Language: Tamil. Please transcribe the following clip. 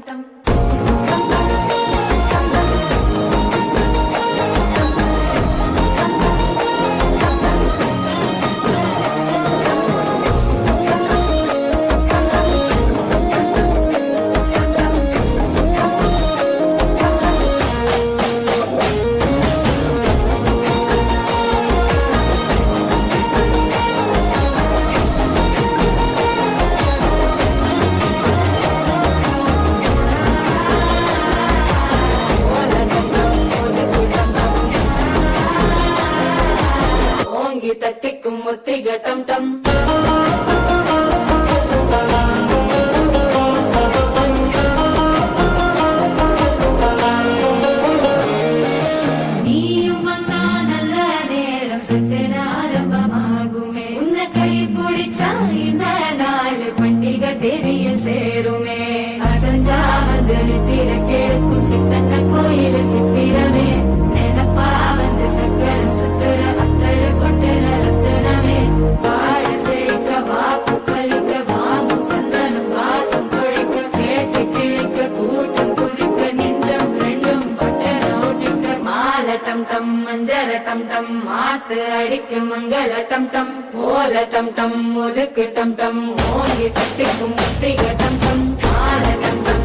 டம் தட்டிக்கும் முத்திக டம் டம் நீயும் வந்தா நல்ல நேரம் சட்டன ஆரம்பமாகுமே உன்னை கை பிடிச்சா இந்த நாள் பண்டிகை தேரியில் சேருமே அசஞ்சா திர கெடுக்கும் சித்தன்ன கோயில சித்திரமே நினப்பா வந்து சக்கர சுத்துற அத்தர கொண்டு ரத்தனமே வாழ செழிக்க வாக்கு பலிக்க வாங்கும் சந்தனம் வாசம் கொழிக்க கேட்டு கிழிக்க கூட்டம் குதிக்க நெஞ்சம் ரெண்டும் பட்டன ஓட்டிக்க மால டம் டம் மஞ்சர டம் டம் மாத்து அடிக்க மங்கள டம் டம் போல டம் டம் ஒதுக்கு டம் டம் ஓங்கி தட்டிக்கும் முத்திக டம் டம் மால டம் டம்